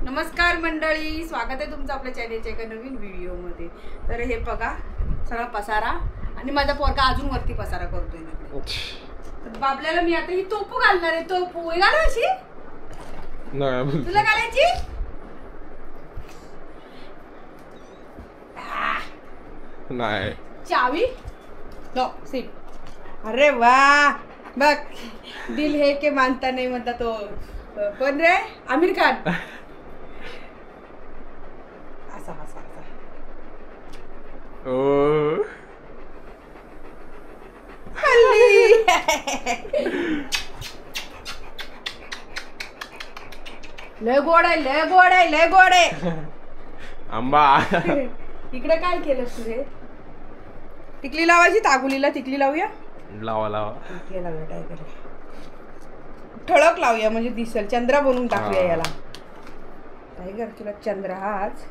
नमस्कार मंडळी, स्वागत आहे तुमचं आपल्या चॅनलच्या एका नवीन व्हिडिओमध्ये। तर हे बघा सगळा पसारा आणि माझा पोरगा अजून वरती पसारा करतोय। तर बाबल्याला मी आता ही तोपू घालणार आहे। तोपू घाला अशी नाही तुला घालायची नाही चावी नो सीट। अरे वाह बघ दिल है के मानता नहीं म्हणता तो कोण रे आमिर खान। असा असा असा ओ हल्ली लय गोड आहे लय गोड आहे लय गोड आहे आंबा। इकडे काय केलं तुझे टिकली लावायची तागुलीला टिकली लावूया लावा लावा टिकली लावूया टायगर ठळक लावूया म्हणजे दिसेल चंद्र बनवून टाकूया याला टायगर तुला चंद्र आज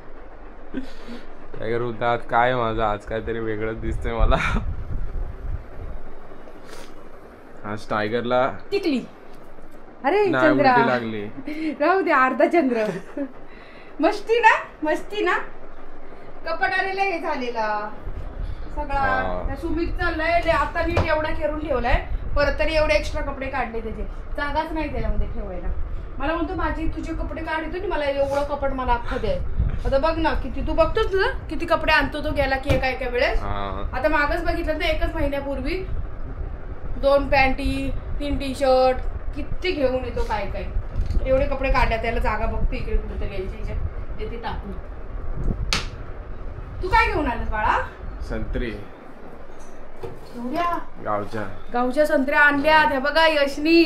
टायगर बोलता आज काय माझं आज काहीतरी वेगळंच दिसतंय मला। आज टायगरला टिकली अरे नाही चंद्र उलटी लागली राहू दे अर्धा चंद्र मस्ती ना कपडाला हे झालेला सगळा सुमित चाललाय आता नीट एवढा करून ठेवलाय परत तरी एवढे एक्स्ट्रा कपडे काढले त्याचे जागाच नाही त्याच्यामध्ये ठेवायला। मला म्हणतो माझी तुझे कपडे काढतो ना मला एवढं कपड मला अख्खं दे। आता बघ ना किती तू बघतोस ना किती कपडे आणतो तो गेला की काय काय वेळेस। आता मागच बघितलं ना एकच महिन्यापूर्वी 2 पॅन्टी 3 टी शर्ट किती घेऊन येतो काय काय एवढे कपडे काढल्या त्याला जागा बघते इकडे कुठे घ्यायची ते टाकून। तू काय घेऊन आलास बाळा संत्री गावच्या संत्र्या आणल्यात हे बघा यशनी।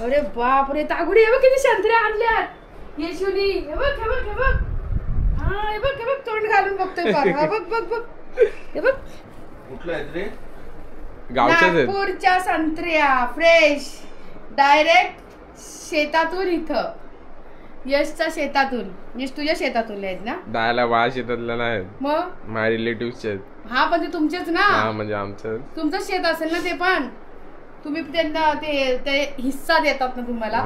अरे बापरे तागुडी हे बघ किती संत्र्या आणल्यात यशूनी हे बघ हे बघ हे बघ हा हे बघ तोंड घालून बघतोय बघ बघ बघ हे बघ कुठलं आहे रे गावच्याच आहेत नागपूरच्या संत्र्या फ्रेश डायरेक्ट शेतातून इथं यशच्या शेतातून यश तुझ्या शेतातून आहेत ना दायला वाळ शेतातला नाही मग माझ्या रिलेटिव्हचे आहेत। हा पण ते तुमचेच ना हा म्हणजे आमचं तुमचं शेत असेल ना ते पण तुम्ही त्यांना ते हिस्सा देतात ना तुम्हाला।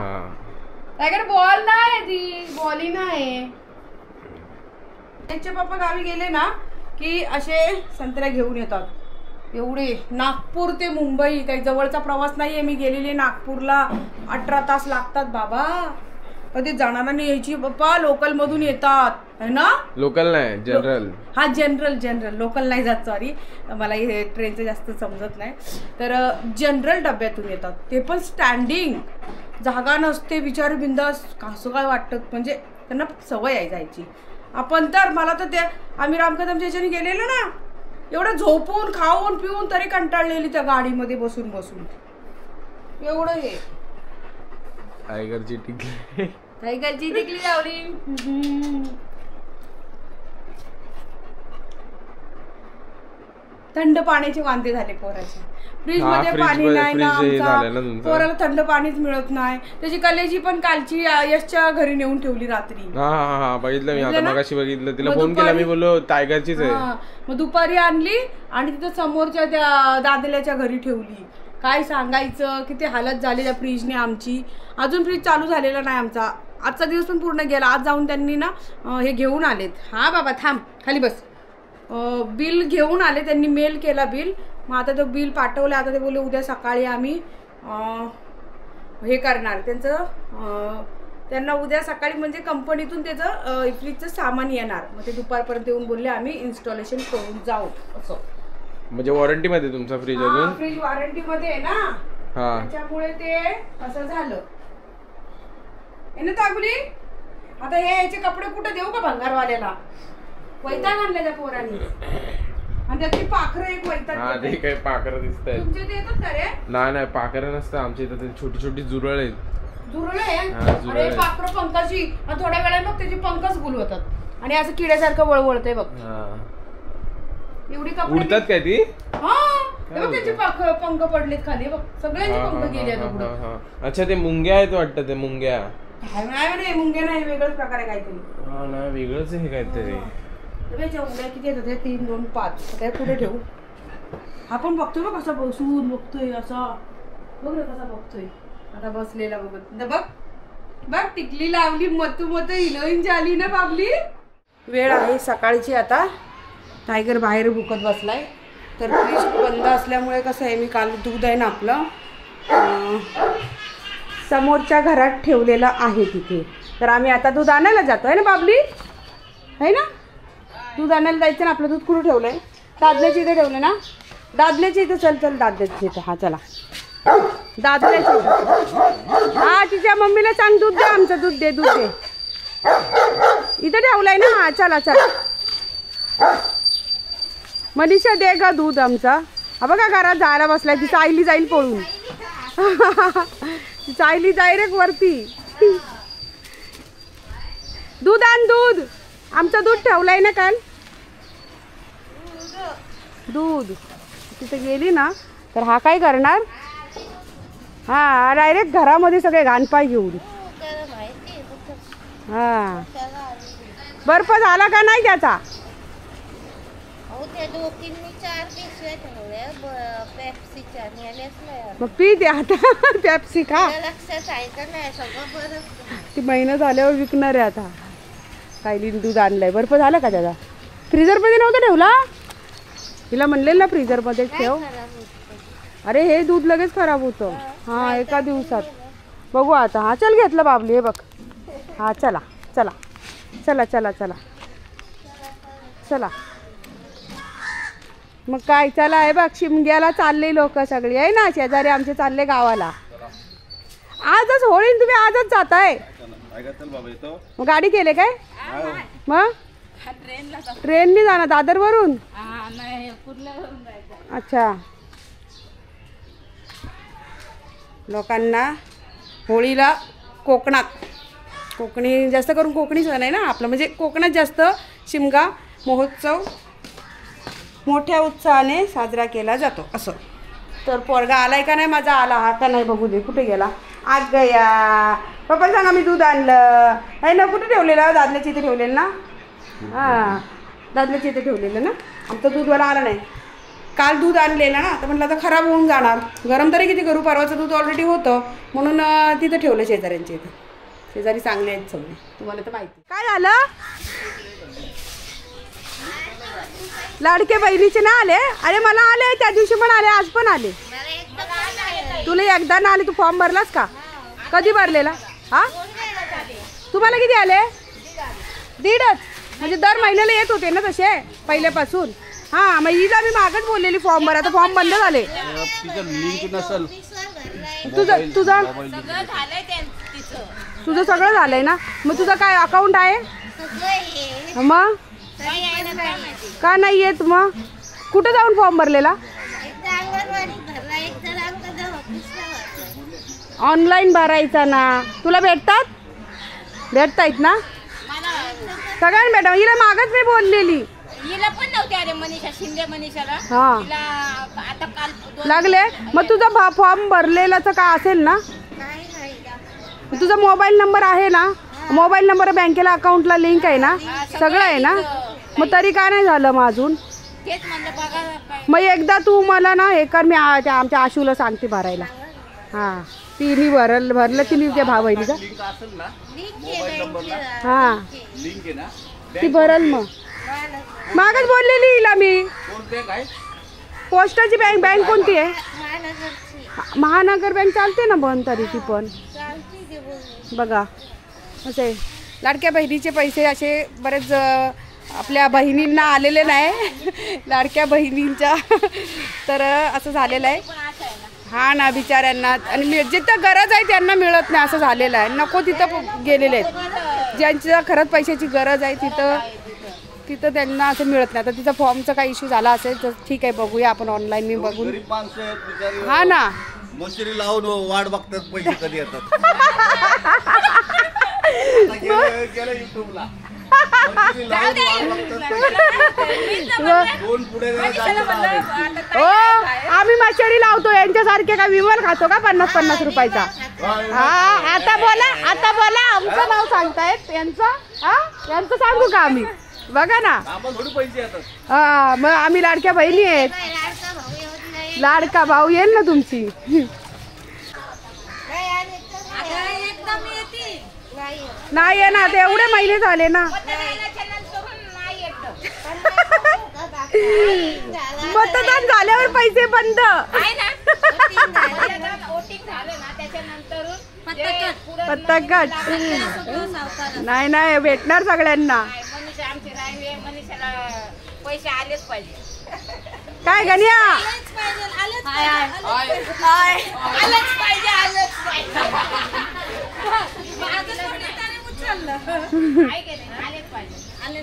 टायगर बॉल नाही ती बॉली नाही त्यांचे पप्पा गावी गेले ना की असे संत्र्या घेऊन येतात एवढे नागपूर ते मुंबई काही जवळचा प्रवास नाहीये। मी गेलेले नागपूरला 18 तास लागतात बाबा कधी जाणारा नाही यायची पप्पा लोकल मधून येतात है ना। लोकल नाही जनरल हा जनरल लोकल नाही जात सॉरी मला हे ट्रेनचं जास्त समजत नाही। तर जनरल डब्यातून येतात ते पण स्टँडिंग जागा नसते बिचारे बिंदास कसं काय वाटतं म्हणजे त्यांना सवय आहे जायची। आपण तर मला तर त्या आम्ही रामकदमच्या ह्याच्याने गेलेलो ना एवढं झोपून खाऊन पिऊन तरी कंटाळलेली त्या गाडीमध्ये बसून बसून एवढं हे टायगरची टिकली लावली। थंड पाण्याचे वांदे झाले पोराचे फ्रीज मध्ये पाणी नाही ना आमचा पोराला थंड पाणीच मिळत नाही। त्याची कलेजी पण कालची यशच्या घरी नेऊन ठेवली रात्री। हा बघितलं मी आता मगाशी बघितलं तिला फोन केला मी बोललो टायगरचीच आहे। मग दुपारी आणली आणि तिथं समोरच्या त्या दादल्याच्या घरी ठेवली। काय सांगायचं किती हालत झाली त्या फ्रीजने आमची। अजून फ्रीज चालू झालेला नाही आमचा आजचा दिवस पण पूर्ण गेला। आज जाऊन त्यांनी ना हे घेऊन आलेत हा बाबा थांब खाली बस बिल घेऊन आले त्यांनी मेल केला बिल मग आता तो बिल पाठवलं। आता ते बोलले उद्या सकाळी आम्ही हे करणार त्यांचं त्यांना उद्या सकाळी म्हणजे कंपनीतून त्याचं फ्रीजचं सामान येणार मग ते दुपारपर्यंत येऊन बोलले आम्ही इन्स्टॉलेशन करून जाऊ असं। म्हणजे वॉरंटी मध्ये तुमचा फ्रीज अजून फ्रीज वॉरंटी मध्ये आहे ना त्याच्यामुळे ते असं झालं ना तागुली। आता हे याचे कपडे कुठे देऊ का भंगारवाल्याला वैताग आणल्या त्या पोरांनी आणि त्याची पाखरं एक वैताग। हा ते काय पाखरं दिसतायत तुमचे ते येतात का रे नाही पाखरं नसतं आमच्या इथं छोटी छोटी जुरळ आहेत जुरळ आहे अरे पाखरं पंखाची आणि थोड्या वेळाने बघ त्याची पंखच गुल होतात आणि असं किड्यासारखं वळवळतंय बघ एवढी कपडे उडतात काय ती हा त्याचे पंख पडलेत खाली बघ सगळ्यांचे पंख गेले आता। अच्छा ते मुंग्या आहेत वाटतं ते मुंग्या नाही मुंग्या नाही वेगळंच प्रकार आहे काहीतरी। हा नाही वेगळंच आहे काहीतरी उद्या किती येतात 3 2 5 काय पुढे ठेवू आपण बघतोय बघ कसा बसून बघतोय असा बघ ना कसा बघतोय आता बसलेला बघत बघ बघ टिकली लावली, मतू मतू हिरोईन झाली ना बाबली. वेळ आहे सकाळची. आता टायगर बाहेर भुकत बसलाय. तर फ्रीज बंद असल्यामुळे कसं आहे, मी काल दूध आहे ना आपलं समोरच्या घरात ठेवलेलं आहे तिथे. तर आम्ही आता दूध आणायला जातो आहे ना बाबली, आहे ना. दूध आणायला जायचं ना. आपलं दूध कुठं ठेवलं आहे? दादल्याच्या इथे ठेवलं ना. दादल्याच्या इथं चल चल दादल्याच्या इथं. हा चला दादल्याच्या इथं. हा तिच्या मम्मीला सांग दूध दे, आमचं दूध दे, दूध दे. इथं ठेवलंय ना. हा चला चला. मनीषा दे गा दूध आमचा. हा बघा घरात जायला बसलाय. ती चायली जाईल पळून. ती चायली जाईल रे वरती. दूध आण दूध. आमचं दूध ठेवलंय ना काल. दूध तिथे गेली ना तर हा काय करणार, हा डायरेक्ट घरामध्ये सगळे घाणपाय घेऊन. हा बर्फ झाला का नाही त्याचा? मग पी दे आता. पेप्सी खा. ती महिना झाल्यावर विकणार आहे आता. काही दूध आणलंय. बर्फ झाला का त्याचा? फ्रीजर मध्ये नव्हता ठेवला. तिला म्हणलेलं ना फ्रीजर मध्ये ठेव. अरे हे दूध लगेच खराब होतं. हा एका दिवसात. बघू आता. हा चल घेतलं बाबली. हे बघ. हा चला चला चला चला चला चला. मग काय चला. आहे बघ शिमग्याला चालले लोक सगळी आहे ना. शेजारी आमचे चालले गावाला. आजच होळी. तुम्ही आजच जाताय? मग गाडी केले काय? मग ट्रेनने जाणार दादर वरून? अच्छा. लोकांना होळीला कोकणात, कोकणी जास्त करून कोकणी सण आहे ना आपलं, म्हणजे कोकणात जास्त शिमगा महोत्सव मोठ्या उत्साहाने साजरा केला जातो असं. तर पोरगा आलाय का नाही माझा? आला. हा का नाही बघू दे. कुठे गेला? आज गया. पप्पा सांगा मी दूध आणलं आहे ना. कुठे ठेवलेलं? दादल्याच्या इथे ठेवलेलं ना. हां दादल्याच्या इथे ठेवलेलं ना. आमचं दूधवाला आला नाही. काल दूध आणलेलं ना. तर म्हटलं आता खराब होऊन जाणार. गरम तरी किती करू? परवाचं दूध ऑलरेडी होतं म्हणून तिथं ठेवलं शेजाऱ्यांच्या इथं. शेजारी चांगले आहेत सगळे, तुम्हाला तर माहिती. काय झालं? लाडके बहिणीचे ना आले? अरे मला आले त्या दिवशी पण आले, आज पण आले. तुला एकदा ना आले? तू फॉर्म भरलास का? कधी भरलेला? हा तुम्हाला किती आले? 1.5. म्हणजे दर महिन्याला येत होते ना तसे पहिल्यापासून. हा मग हिला मी मागच बोललेली फॉर्म भरा. आता फॉर्म बंद झाले. तुझं सगळं झालंय ना. मग तुझं काय अकाउंट आहे? मग का नाही येत? मग कुठं जाऊन फॉर्म भरलेला? ऑनलाईन भरायचा ना. तुला भेटतायत ना सगळ्यांना? भेटा. हिला मागच मी बोललेली. हिला पण नव्हते आले. मनीषा शिंदे मनीषाला. हा आता काल लागले. मग तुझा फॉर्म भरलेलाच का असेल ना? तुझा मोबाईल नंबर आहे ना? मोबाईल नंबर बँकेला अकाउंटला लिंक आहे ना? सगळं आहे ना? मग तरी काय नाही झालं मग अजून? मग एकदा तू मला ना हे कर. मी आमच्या आशूला सांगते भरायला. हां तिने भरलं तिने त्या भाव बहिणीचा. हां ती भरल. मग मागच बोललेली हिला मी. पोस्टाची बँक कोणती आहे? महानगर बँक चालते ना बंद तरी ती पण. बघा असे लाडक्या बहिणीचे पैसे असे बरेच आपल्या बहिणींना आलेले नाही. लाडक्या बहिणींच्या तर असं झालेलं आहे. हा ना बिचाऱ्यांना. आणि जिथं गरज आहे त्यांना मिळत नाही असं झालेलं आहे. नको तिथं गेलेले आहेत. ज्यांच्या खरंच पैशाची गरज आहे तिथं त्यांना असं मिळत नाही. आता तिचा फॉर्मचा काही इश्यू झाला असेल तर ठीक आहे, बघूया आपण ऑनलाईन मी बघून. हा ना मशरी लावून वाट बघतात पैसे कधी येतात. आम्ही मशरी लावतो. यांच्यासारखे का विमल खातो का 50-50 रुपयाचा? हा आता बोला आमचं नाव सांगतायत यांचं सांगू का आम्ही? बघा ना. हा मग आम्ही लाडक्या बहिणी आहेत. लाडका भाऊ येईल ना तुमची. नाही येणार ते एवढे महिने झाले ना. मतदान झाल्यावर पैसे बंद. पत्ता कट नाही नाही भेटणार सगळ्यांना. पैसे आलेच पाहिजे. काय गण्या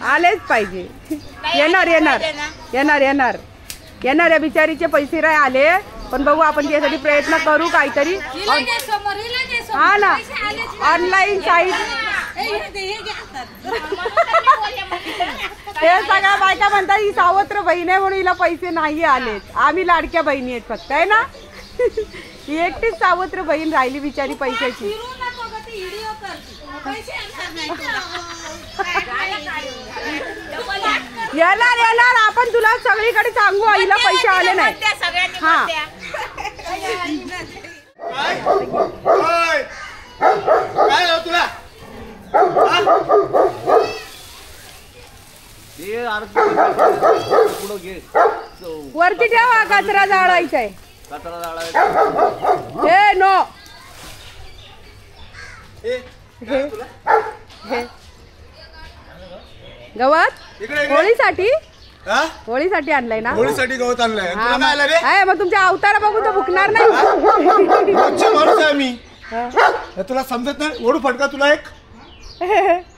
आलेच पाहिजे. येणार येणार येणार येणार येणार. या बिचारीचे पैसे नाही आले पण बघू आपण त्यासाठी प्रयत्न करू काहीतरी. हा ना ऑनलाईन साईट ते सगळ्या बायका म्हणतात ही सावत्र बहीण आहे म्हणून हिला पैसे नाही आलेत. आम्ही लाडक्या बहिणी आहेत फक्त आहे ना. ही एकटीच सावत्र बहीण राहिली बिचारी पैशाची. येणार येणार आपण तुला सगळीकडे सांगू हिला पैसे आले नाही. हा काय तुला वरती ठेवा कचरा जाळायचा आहे. हे नो गवत होळीसाठी होळीसाठी आणलंय ना. होळीसाठी गवत आणलंय. मग तुमच्या अवतारा बघून तर भुकणार नाही. माणूस आहे मी. तुला समजत नाही. ओढू फटका तुला एक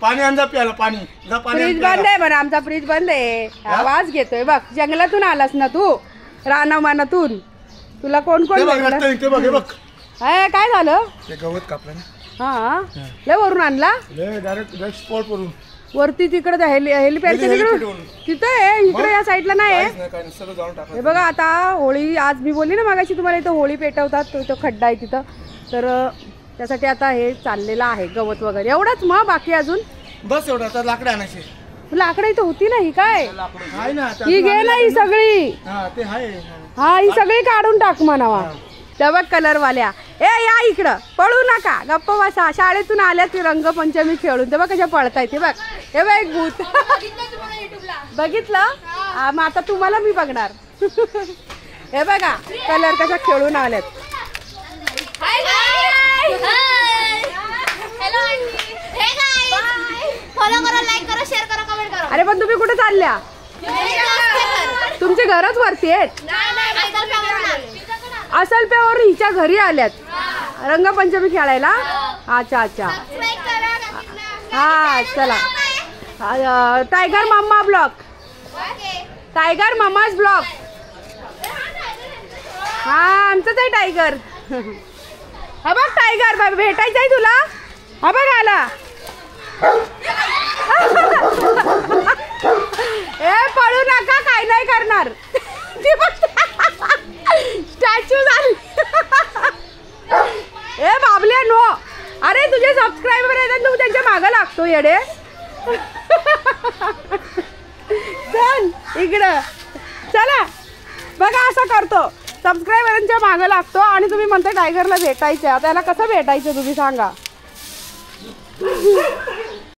पाणी आणजा प्यायला. पाणी फ्रीज बंद आहे बरं. आमचा फ्रीज बंद आहे. आवाज घेतोय बघ. जंगलातून आलास ना तू रानामानातून. तुला कोण कोण काय झालं. ते गवत कापलं. हा लय वरून आणला. डायरेक्ट स्पॉट वरून वरती तिकडे हेलिपॅड तिथं आहे. इकडे या साईडला नाही. हे बघा आता होळी आज मी बोलली ना मागाशी तुम्हाला इथं होळी पेटवतात. तो खड्डा आहे तिथं. तर त्यासाठी आता हे चाललेलं आहे गवत वगैरे एवढंच. मग बाकी अजून बस एवढं. आता लाकडं आणायचे. लाकडं इथं होती ना. ही काय ही घे ना ही सगळी. हा ही सगळी काढून टाक म्हणावा. त्या बघ कलरवाल्या. ए या इकडं पळू नका गप्प बसा. शाळेतून आल्यात रंगपंचमी खेळून. ते बघ कशा पळताय. ते बघ हे बघ एक भूत बघितलं. मग आता तुम्हाला मी बघणार. हे बघा कलर कशा खेळून आल्यात. अरे पण तुम्ही कुठे चालल्या. तुमचे घरच वरती आहेत. असलप्यावर हिच्या घरी आल्यात रंगपंचमी खेळायला. अच्छा अच्छा हा चला. Tiger mama blog. Tiger mama's blog. हा आमचंच आहे टायगर. हा बघ टायगर भेटायचं आहे तुला. हा बघ आला. ए पळू नका काय नाही करणार. स्टॅच्यू झाली. ए बाबल्या नो. अरे तुझे सबस्क्रायबर आहेत तू त्यांच्या मागं लागतो येडे. चल इकडं चला. बघा असं करतो सबस्क्रायबरांच्या मागं लागतो आणि तुम्ही म्हणता टायगरला भेटायचं. आता याला कसं भेटायचं तुम्ही सांगा.